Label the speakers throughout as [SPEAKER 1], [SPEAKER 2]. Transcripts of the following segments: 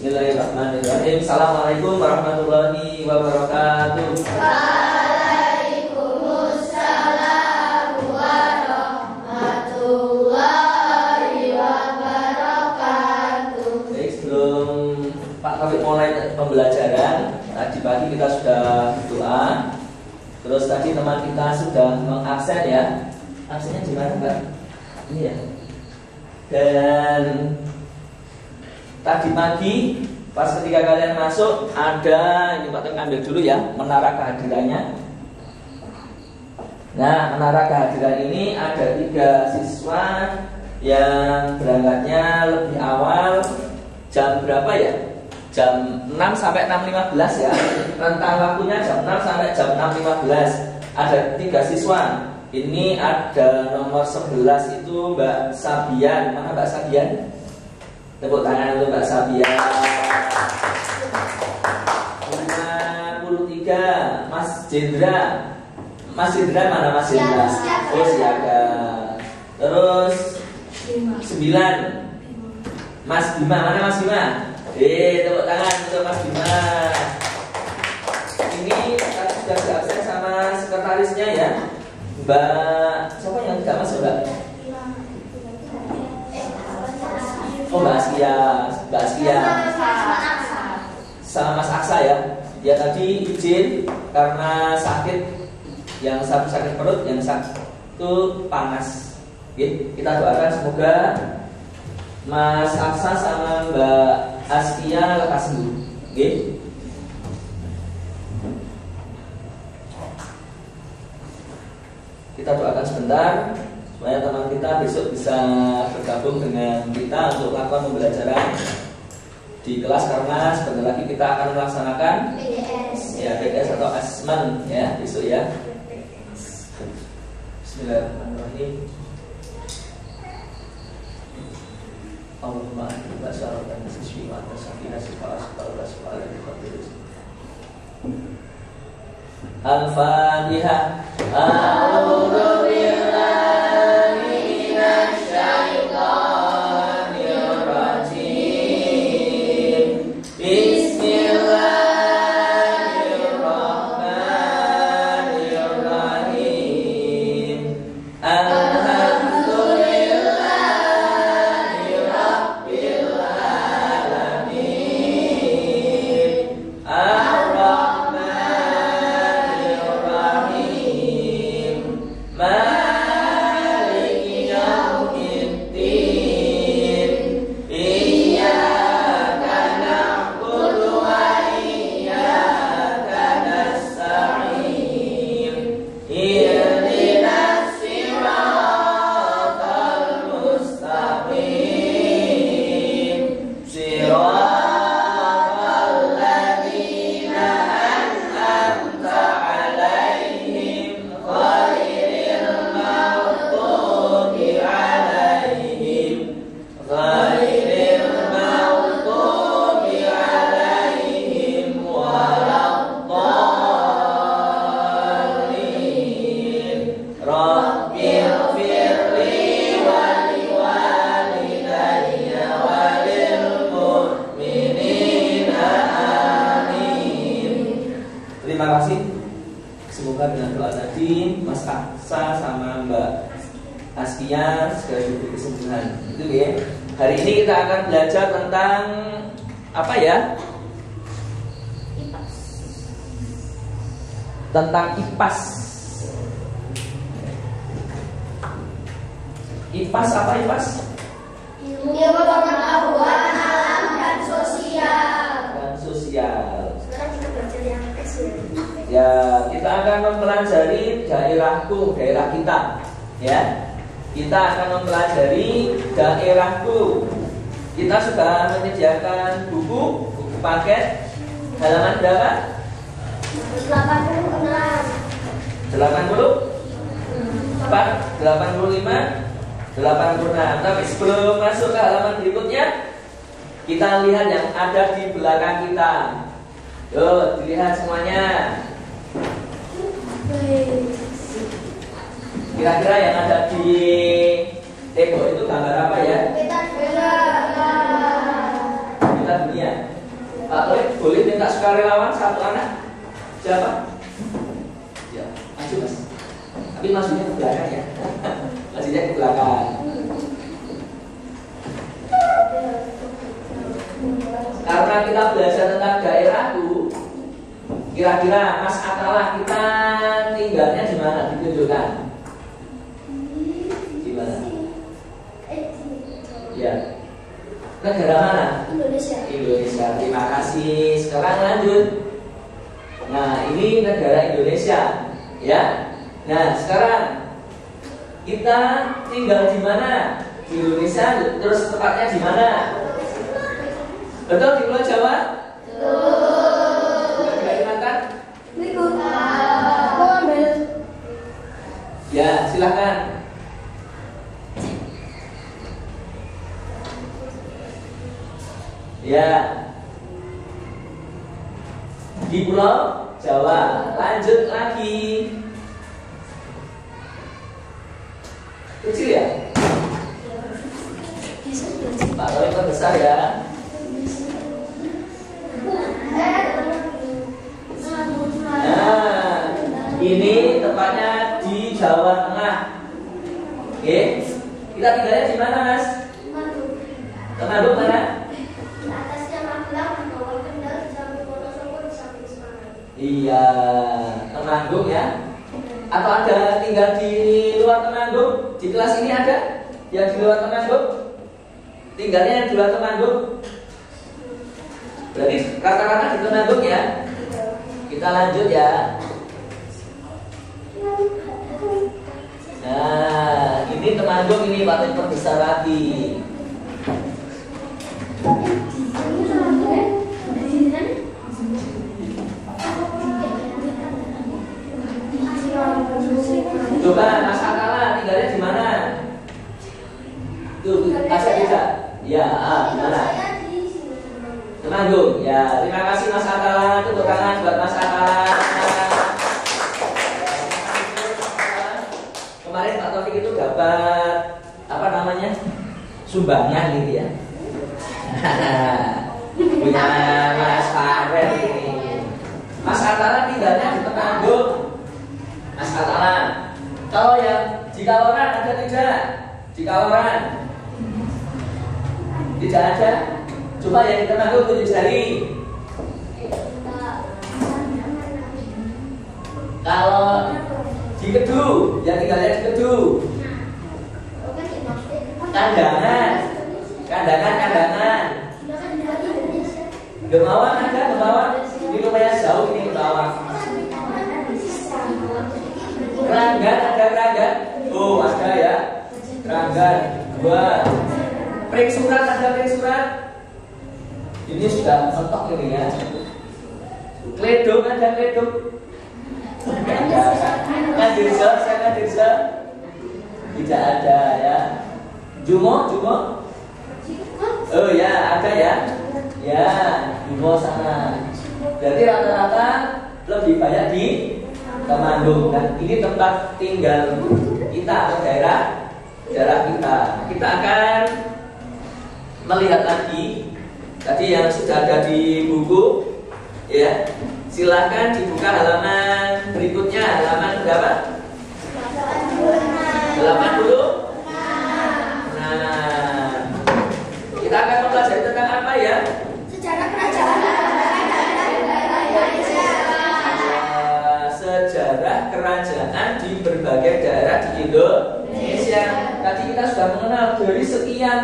[SPEAKER 1] Bismillahirrahmanirrahim. Assalamualaikum warahmatullahi wabarakatuh.
[SPEAKER 2] Waalaikumsalam warahmatullahi wabarakatuh.
[SPEAKER 1] Baik, sebelum Pak Taufik mulai pembelajaran, tadi pagi kita sudah berdoa. Terus tadi teman kita sudah mengabsen ya. Absennya di mana, Mbak? Ini ya. Dan tadi pagi pas ketika kalian masuk ada, ini Pak Taufik ambil dulu ya, menara kehadirannya. Nah, menara kehadiran ini ada 3 siswa yang berangkatnya lebih awal. Jam berapa ya? Jam 6 sampai 6.15 ya. Rentang waktunya jam 6 sampai jam 6.15. Ada 3 siswa. Ini ada nomor 11 itu Mbak Sabian. Mana Mbak Sabian? Tepuk tangan untuk Mbak Sabian. 53 Mas Jendra. Mas Jendra mana Mas Jendra? Oh, siaga. Terus 9 Mas Bima, mana Mas Bima? Tepuk tangan untuk Mas Bima. Ini sudah diabsen sama sekretarisnya ya, Mbak. Siapa yang tidak masuk, Mbak? Oh, Mbak Askia, Mbak Askia. Sama Mas Aksa ya. Dia tadi izin karena sakit. Yang satu sakit perut, yang satu panas. Oke, kita doakan semoga Mas Aksa sama Mbak Askia lekas sembuh. Oke. Kita doakan sebentar supaya teman kita besok bisa bergabung dengan kita untuk melakukan pembelajaran di kelas, karena sebentar lagi kita akan melaksanakan PDS atau asesmen ya besok ya. Bismillahirrahmanirrahim. Allahumma anta syaratan siswi wa anta sakina sifala sifala sifala Al-Fatihah. A'udzu billahi minasy syaithanir rajim. Bismillahirrahmanirrahim. Terima kasih. Semoga dengan doa tadi Mas Aksa sama Mbak Askia segera diberi kesembuhan. Itu ya. Hari ini kita akan belajar tentang apa ya? Tentang IPAS. IPAS apa IPAS?
[SPEAKER 2] Ilmu pengetahuan alam dan sosial.
[SPEAKER 1] Dan sosial.
[SPEAKER 2] Sekarang kita belajar yang S
[SPEAKER 1] Ya, kita akan mempelajari daerahku, daerah kita. Ya, kita akan mempelajari daerahku. Kita sudah menyediakan buku paket halaman berapa?
[SPEAKER 2] 86.
[SPEAKER 1] 80? 85? 86. Tapi sebelum masuk ke halaman berikutnya, kita lihat yang ada di belakang kita. Yuk, dilihat semuanya. Kira-kira yang ada di tembok itu gambar apa ya?
[SPEAKER 2] Kita
[SPEAKER 1] Kita dunia. minta sukarelawan satu anak. Siapa? Ya, maju mas. Tapi maksudnya ke belakang ya. Maksudnya ke belakang. Karena kita belajar tentang daerahku, kira-kira Mas Atala kita tinggalnya di mana? Ditunjukkan. Di mana? Ya. Negara mana?
[SPEAKER 2] Indonesia.
[SPEAKER 1] Indonesia. Terima kasih. Sekarang lanjut. Nah, ini negara Indonesia, ya. Nah, sekarang kita tinggal di mana? Di Indonesia. Terus tepatnya di mana? Betul di Pulau Jawa? Betul. Di Kalimantan? Ya, silakan. Ya. Di Pulau Jawa. Lanjut lagi. Kecil ya? Pak Torik besar ya. Nah, ini tepatnya di Jawa Tengah. Oke, kita tinggalnya di mana, Mas? Temanggung mana? Iya, Temanggung ya. Atau ada tinggal di luar Temanggung? Di kelas ini ada yang di luar Temanggung? Tinggalnya yang di luar Temanggung? Berarti rata-rata di Temanggung ya. Kita lanjut ya. Nah, ini Temanggung, ini Pak perbesar lagi. Coba Mas Atala tinggalnya di mana? Tuh, Mas bisa. Ya, di mana? Temanggung. Ya, terima kasih Mas Atala. Tepuk tangan buat Mas Atala. Kemarin Pak Taufik itu dapat apa namanya? Sumbangan gitu ya. Punya Mas Farel ini. Mas Atala tinggalnya di Temanggung. Mas Atala. Kalau yang di Kaloran ada tidak? Di Kaloran tidak ada. Coba yang di Temanggung tunjuk jari. Kalau di Kedu, yang tinggalnya di Kedu. Kandangan. Gemawan ada, Gemawan. Ini lumayan jauh ini Gemawan. Keranggan ada Keranggan. Oh, ada ya. Keranggan 2. Pring Surat ada Pring Surat. Ini sudah mentok ini ya. Kledong ada Kledong. Kadirsa, saya Kadirsa. Tidak ada ya. Jumo. Oh ya, ada ya. Ya, Jumo sana. Berarti rata-rata lebih banyak di Temanggung. Dan ini tempat tinggal kita atau daerah kita. Kita akan melihat lagi tadi yang sudah ada di buku, ya. Silahkan dibuka halaman berikutnya, halaman berapa? 80. Nah, kita akan mempelajari tentang apa ya?
[SPEAKER 2] Sejarah kerajaan Indonesia.
[SPEAKER 1] Sejarah kerajaan di berbagai daerah di Indonesia. Tadi kita sudah mengenal dari sekian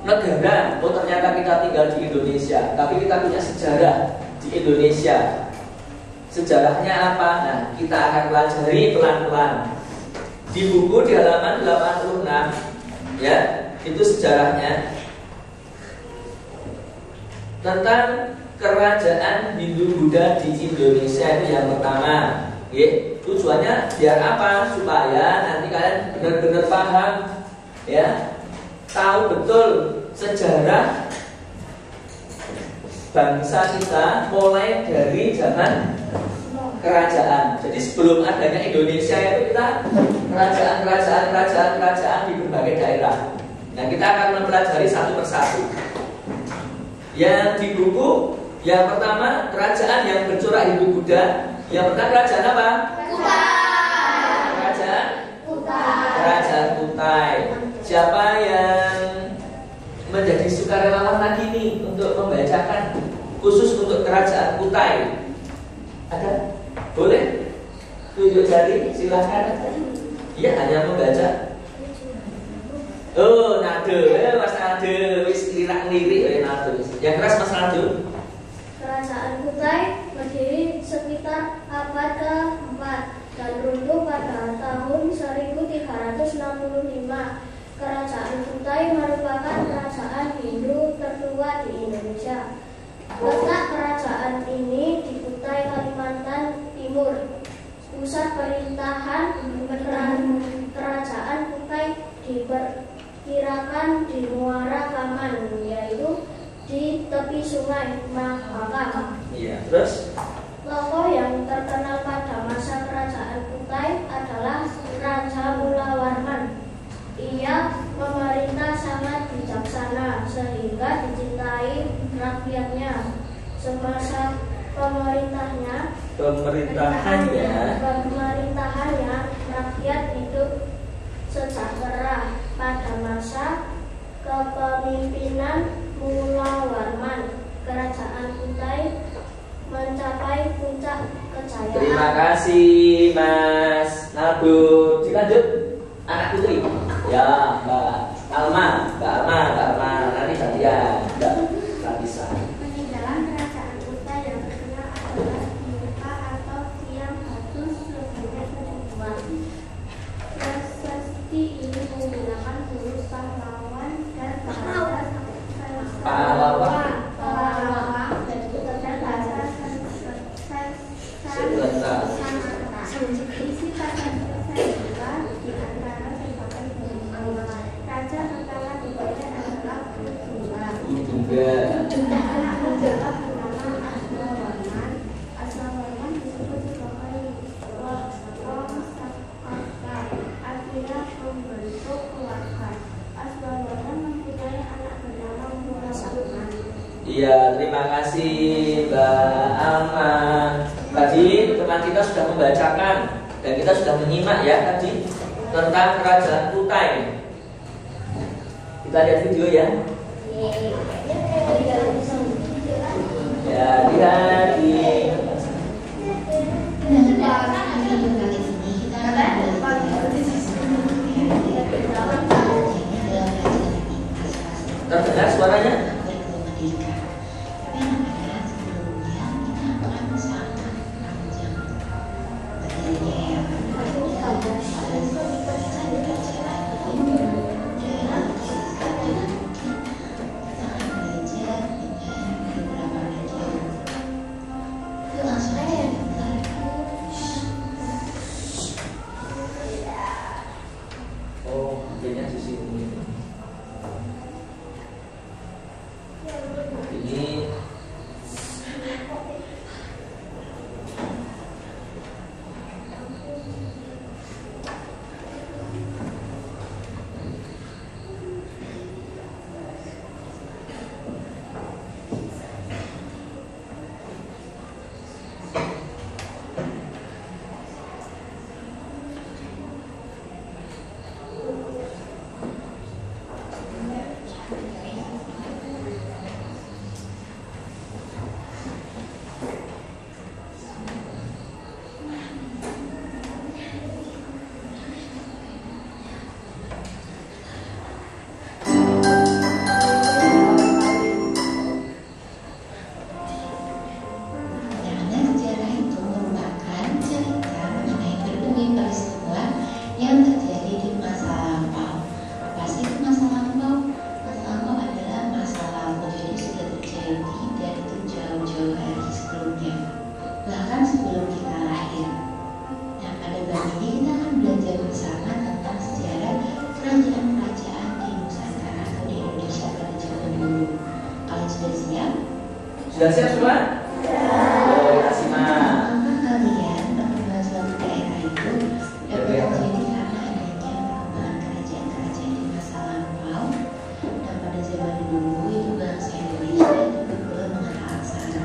[SPEAKER 1] negara. Oh, ternyata kita tinggal di Indonesia, tapi kita punya sejarah di Indonesia. Sejarahnya apa? Nah, kita akan pelajari pelan-pelan. Di buku di halaman 86, ya, itu sejarahnya tentang kerajaan Hindu-Buddha di Indonesia. Itu yang pertama. Oke, tujuannya biar apa? Supaya nanti kalian benar-benar paham, ya, tahu betul sejarah bangsa kita mulai dari zaman kerajaan. Jadi sebelum adanya Indonesia itu kita kerajaan di berbagai daerah. Nah, kita akan mempelajari satu persatu. Yang di buku Yang pertama kerajaan yang bercorak Hindu Buddha. Yang pertama kerajaan apa? Kerajaan Kerajaan Kutai. Siapa yang menjadi sukarelawan lagi nih untuk membacakan khusus untuk kerajaan Kutai? Ada? Boleh? Tunjuk jari, silahkan. Iya, hanya membaca. Oh, Nado, Mas Nado, wis lirak-lirik Nado. Yang keras Mas Nado.
[SPEAKER 2] Kerajaan Kutai berdiri sekitar abad ke-4 dan runtuh pada tahun 1365. Kerajaan Kutai merupakan kerajaan Hindu tertua di Indonesia. Letak kerajaan ini di Kutai, Kalimantan Timur. Pusat pemerintahan kerajaan Kutai diperkirakan di Muara Kaman, yaitu di tepi sungai Mahakam.
[SPEAKER 1] Iya, terus?
[SPEAKER 2] Tokoh yang terkenal pada masa kerajaan Kutai adalah Raja Mulawarman. Ia memerintah sangat bijaksana sehingga dicintai rakyatnya. Semasa pemerintahannya rakyat hidup sejahtera. Pada masa kepemimpinan Mulawarman, kerajaan Kutai mencapai puncak kejayaan.
[SPEAKER 1] Terima kasih Mas Nado. Dilanjut anak putri. Ya, Mbak Alma. Nanti gantian Mbak Ratisa.
[SPEAKER 2] Peninggalan kerajaan Kutai yang terkenal adalah Muka atau tiang batu sebanyak 7 prasasti ini menggunakan huruf pahlawan dan bahasa
[SPEAKER 1] Pahlawan.
[SPEAKER 2] dan bahasa Sanskerta. Isi kata-kata di antara sebagai berikut. Raja pertama dibayar adalah
[SPEAKER 1] Juga.
[SPEAKER 2] Aswawarman disebut sebagai Wangsakarta, artinya pembentuk keluarga. Aswawarman mempunyai anak bernama Mulawarman.
[SPEAKER 1] Iya, terima kasih Mbak Alma. Tadi teman kita sudah membacakan dan kita sudah menyimak ya tadi tentang kerajaan Kutai. Kita lihat video ya. Ya, lihat di terdengar suaranya? Oh, mungkinnya di sini. Ini sudah siap semua? Oh, kita simak.
[SPEAKER 3] Kalian perkembangan suatu daerah itu dapat terjadi karena adanya perubahan kerajaan-kerajaan di masa lampau, dan pada zaman dulu itu bangsa Indonesia itu bergaul dengan aksara.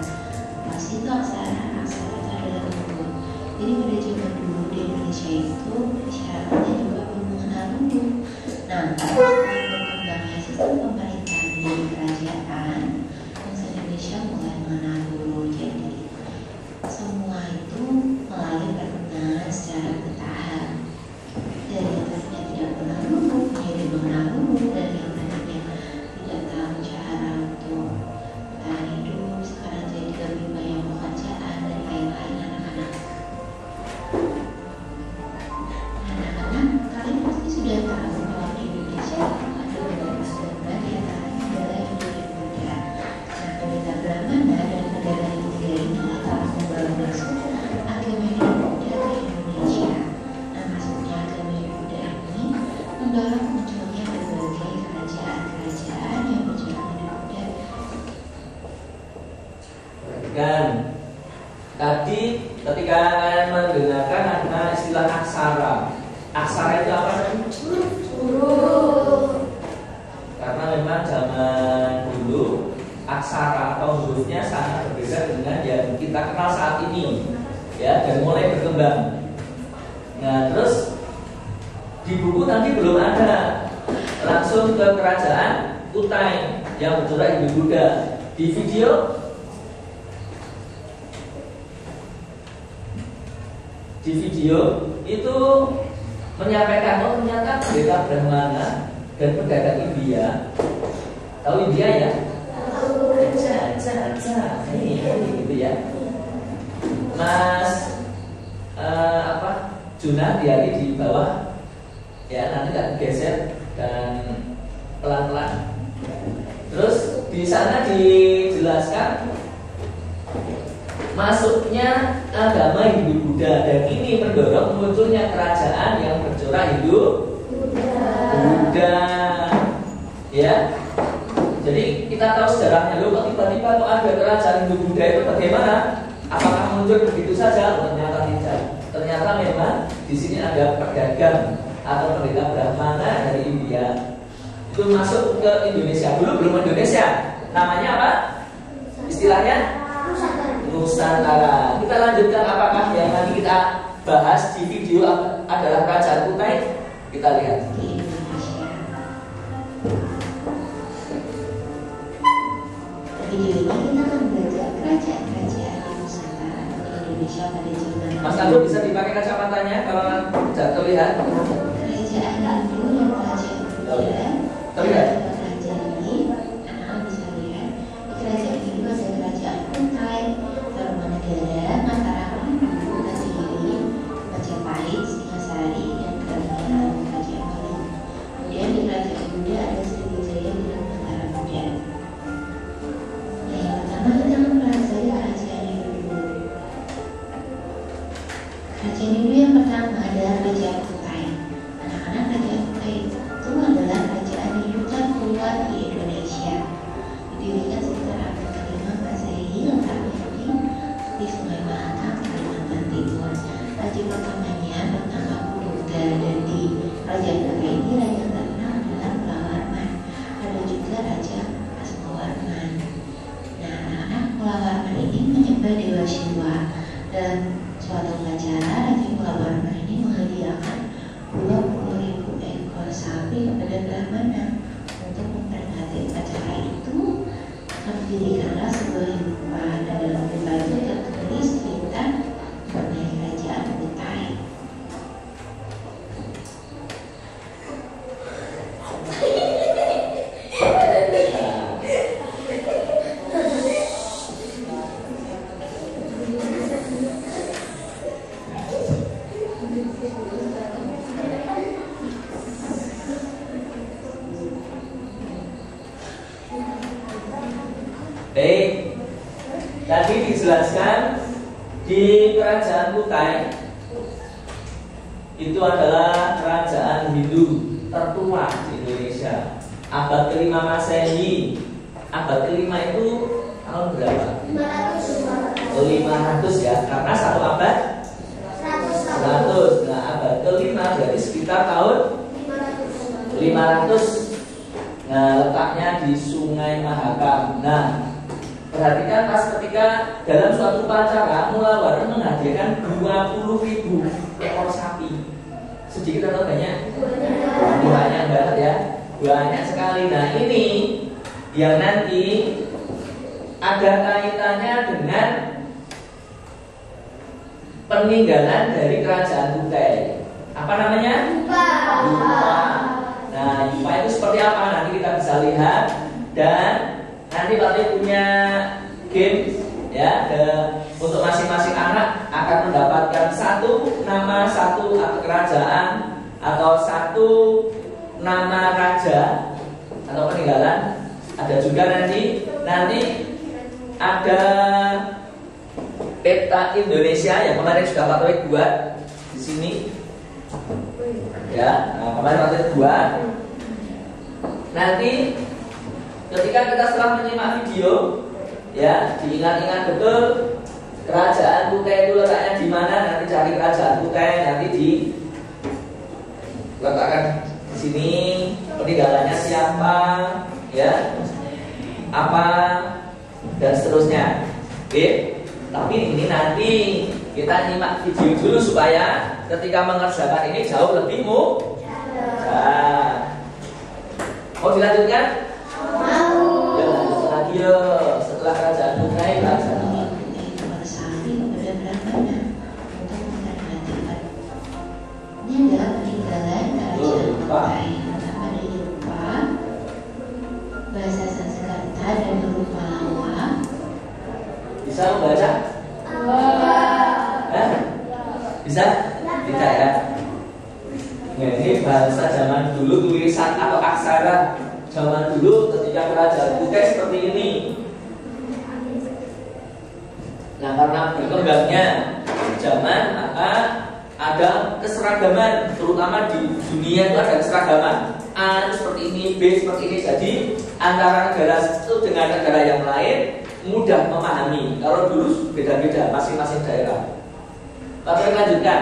[SPEAKER 1] Dan tadi ketika kalian mendengarkan ada istilah aksara. Aksara itu apa?
[SPEAKER 2] Huruf.
[SPEAKER 1] Karena memang zaman dulu aksara atau hurufnya sangat berbeda dengan yang kita kenal saat ini, ya, dan mulai berkembang. Nah, terus di buku nanti belum ada, langsung ke kerajaan Kutai yang bercorak Hindu-Buddha. Di video itu menyampaikan, oh ternyata pendeta Brahmana dan pedagang India. Tahu India ya? Ini gitu ya. Mas Juna Diari di bawah ya, nanti tak geser dan pelan-pelan. Terus di sana dijelaskan masuknya agama Hindu-Buddha, dan ini mendorong munculnya kerajaan yang bercorak Hindu-Buddha. Ya. Jadi kita tahu sejarahnya, loh, kok tiba-tiba kok ada kerajaan Hindu-Buddha itu bagaimana? Apakah muncul begitu saja? Ternyata tidak. Ternyata memang di sini ada pedagang atau pendeta Brahmana dari India itu masuk ke Indonesia. Dulu belum Indonesia. Namanya apa? Istilahnya Nusantara. Kita lanjutkan, apakah yang nanti kita bahas di video adalah kerajaan Kutai? Kita lihat.
[SPEAKER 3] Di Indonesia. Video ini kita akan belajar kerajaan-kerajaan di Nusantara di Indonesia pada zaman.
[SPEAKER 1] Mas Aldo bisa dipakai kacamatanya kalau tidak terlihat.
[SPEAKER 3] Kerajaan Hindu dan kerajaan Buddha.
[SPEAKER 1] Terlihat.
[SPEAKER 3] Kerajaan ini, anak-anak bisa lihat. Di kerajaan Hindu ada kerajaan Kutai, Tarumanegara, Mataram, Ngasihiri, Majapahit, Singasari, dan Kerajaan Bali. Kemudian di kerajaan Buddha ada Sriwijaya dan Mataram Buddha. Nah, yang pertama kita akan mempelajari kerajaan Hindu dulu. Kerajaan Hindu yang pertama adalah Kerajaan Kutai. Anak-anak, Kerajaan Kutai itu adalah kerajaan Hindu terkuat di Indonesia. Didirikan sekitar abad ke-5 Masehi, letaknya di Sungai Mahakam, Kalimantan Timur. Raja pertamanya bernama Puruga, dan di kerajaan Kutai ini raja terkenal adalah Mulawarman. Ada juga Raja Asmawarman. Nah, anak-anak, Mulawarman ini menyembah Dewa Siwa. Dan suatu upacara, Raja Mulawarman ini menghadiahkan 20.000 ekor sapi kepada Brahmana. Untuk memperingati upacara itu, didirikanlah sebuah rupa, dan dalam rupa itu tertulis cerita mengenai kerajaan Kutai.
[SPEAKER 1] Baik, tadi dijelaskan di kerajaan Kutai itu adalah kerajaan Hindu tertua di Indonesia. Abad ke-5 Masehi. Abad ke-5 itu tahun berapa? 500 ya, karena satu abad 100. Nah, abad ke-5 berarti sekitar tahun 500. Nah, letaknya di Sungai Mahakam. Nah, perhatikan pas ketika dalam suatu upacara Mulawarman menghadiahkan 20.000 ekor sapi. Sedikit atau banyak? Banyak banget ya, banyak sekali. Nah, ini yang nanti ada kaitannya dengan peninggalan dari kerajaan Kutai. Apa namanya? Yupa. Nah, Yupa itu seperti apa? Nanti kita bisa lihat, dan nanti Pak punya game ya, untuk masing-masing anak akan mendapatkan satu nama satu kerajaan atau satu nama raja atau peninggalan. Ada juga nanti ada peta Indonesia yang kemarin sudah Pak Toib buat di sini. Ya, nah, kemarin Pak Toib buat. Nanti ketika kita setelah menyimak video, ya, diingat-ingat betul kerajaan Kutai itu letaknya di mana. Nanti cari kerajaan Kutai, nanti diletakkan di sini, peninggalannya siapa, ya, apa, dan seterusnya. Oke. Tapi ini nanti kita nyimak video dulu supaya ketika mengerjakan ini jauh lebih mudah. Mau dilanjutkan? Mau. Ya, lanjutkan lagi ya. Setelah kerajaan Kutai, kerajaan apa?
[SPEAKER 3] Ini adalah peninggalan kerajaan Kutai. Pertama dari rupa, bahasa Sanskerta dan berupa lawa.
[SPEAKER 1] Bisa membaca? Bisa? Tidak ya? Nah, ini bahasa zaman dulu, tulisan atau aksara zaman dulu ketika kerajaan Kutai seperti ini. Nah, karena berkembangnya zaman, maka ada keseragaman, terutama di dunia itu ada keseragaman. A seperti ini, B seperti ini. Jadi antara negara satu dengan negara yang lain mudah memahami. Kalau dulu beda-beda masing-masing daerah. Lalu kita lanjutkan.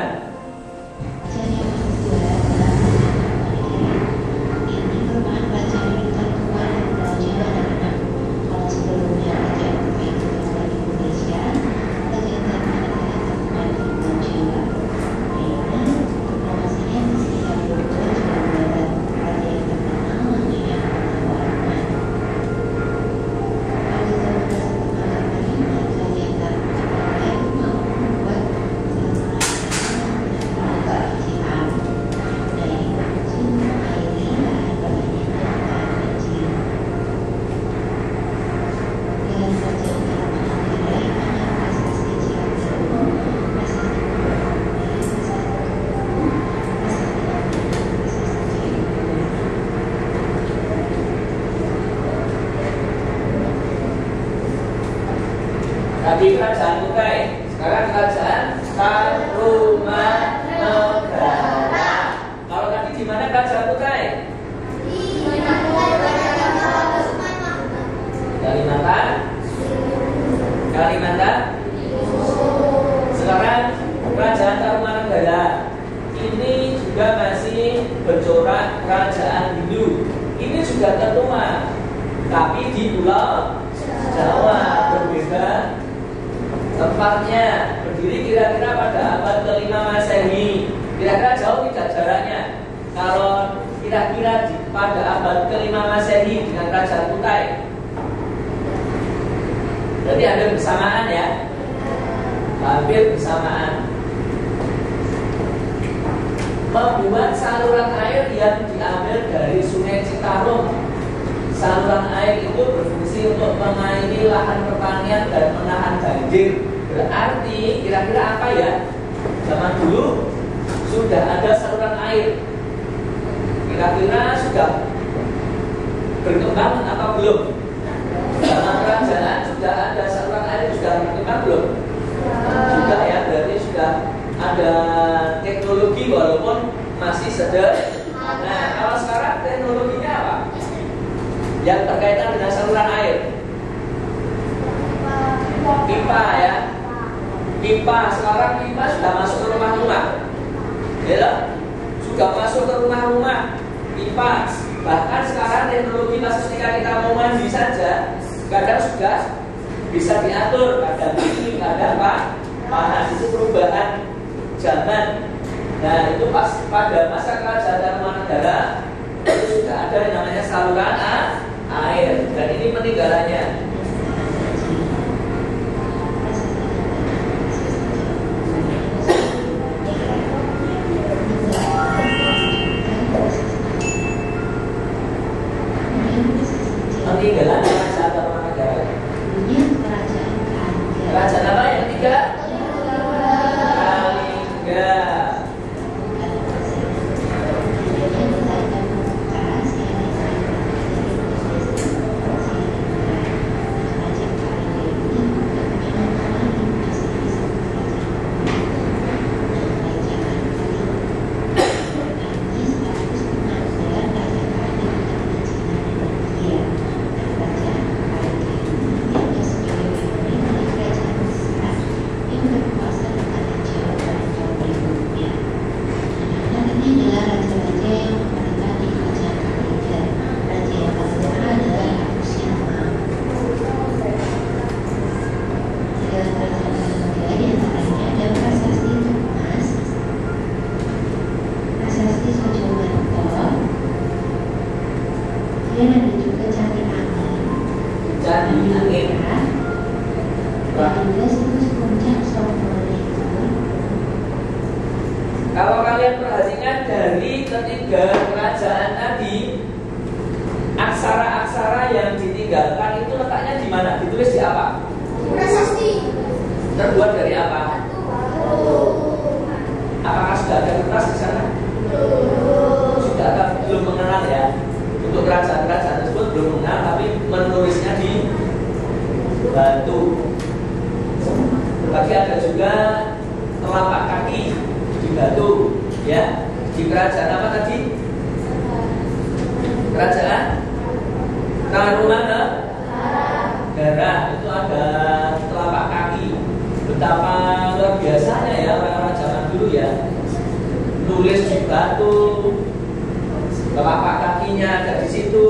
[SPEAKER 1] Tadi kerajaan Kutai, sekarang kerajaan Tarumanegara. Kalau tadi di mana kerajaan Kutai? Kalimantan. Sekarang kerajaan Tarumanegara ini juga masih bercorak kerajaan Hindu. Ini juga tertua, tapi di Pulau Jawa, berbeda tempatnya, berdiri kira-kira pada abad ke-5 Masehi. Kira-kira jauh tidak jaraknya. Kalau kira-kira pada abad ke-5 Masehi dengan kerajaan Kutai, berarti ada bersamaan ya, hampir bersamaan. Membuat saluran air yang diambil dari Sungai Citarum. Saluran air itu berfungsi untuk mengairi lahan pertanian dan menahan banjir. Berarti kira-kira apa ya? Zaman dulu sudah ada saluran air. Kira-kira sudah berkembang atau belum? Zaman kerajaan sudah ada saluran air, sudah berkembang belum? Sudah ya, berarti sudah ada teknologi walaupun masih sederhana. Nah, kalau sekarang teknologinya apa? Yang berkaitan dengan saluran air, pipa ya, pipa. Sekarang pipa sudah masuk ke rumah-rumah, ya, sudah masuk ke rumah-rumah pipa. Bahkan sekarang teknologi pas ketika kita mau mandi saja, kadang sudah bisa diatur, kadang dingin, kadang panas. Itu perubahan zaman. Nah, itu pas pada masa kerajaan Tarumanegara itu sudah ada yang namanya saluran air, dan ini peninggalannya. Peninggalan kerajaan Tarumanegara. Kerajaan apa yang ketiga? Kalingga.
[SPEAKER 3] ada juga Candi Angin.
[SPEAKER 1] Candi Angin.
[SPEAKER 3] Dan juga situs puncak Sogoling.
[SPEAKER 1] Kalau kalian perhatikan dari ketiga kerajaan tadi, aksara-aksara yang ditinggalkan itu letaknya di mana? Ditulis di apa?
[SPEAKER 2] Prasasti.
[SPEAKER 1] Terbuat dari apa? Apakah sudah ada kertas di sana? Sudah ada, belum mengenal ya. Untuk kerajaan-kerajaan tersebut belum mengenal, tapi menulisnya di batu. Tetapi ada juga telapak kaki di batu, ya. Di kerajaan apa tadi? Kerajaan Tarumanegara itu ada telapak kaki. Betapa luar biasanya ya orang-orang zaman dulu ya, nulis di batu, telapak kakinya ada di situ.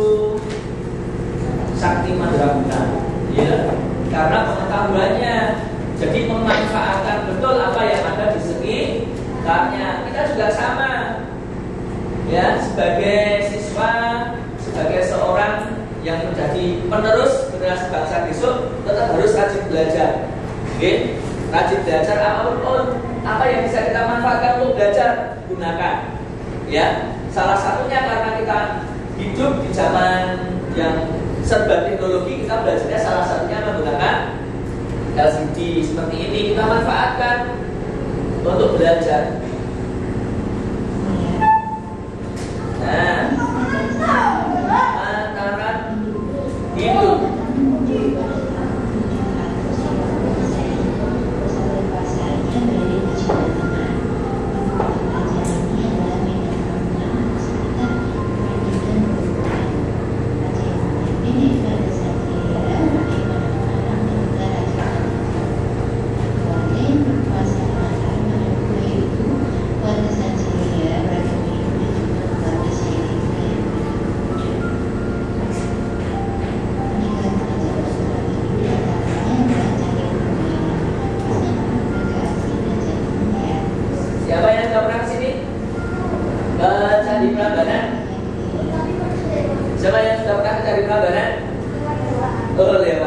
[SPEAKER 1] Sakti Mandraguna, ya, karena pengetahuannya. Jadi memanfaatkan betul apa yang ada di sekitarnya. Kita juga sama, ya, sebagai siswa, sebagai seorang yang menjadi penerus generasi bangsa besok, tetap harus rajin belajar. Oke? Rajin belajar apapun, apa yang bisa kita manfaatkan untuk belajar, gunakan. Ya, salah satunya karena kita hidup di zaman yang serba teknologi, kita belajarnya salah satunya menggunakan LCD seperti ini, kita manfaatkan untuk belajar. Nah, antara hidup. Siapa yang sudah pernah kesini? Ke Candi Prambanan? Siapa yang sudah pernah ke Candi Prambanan? Oh, lihat.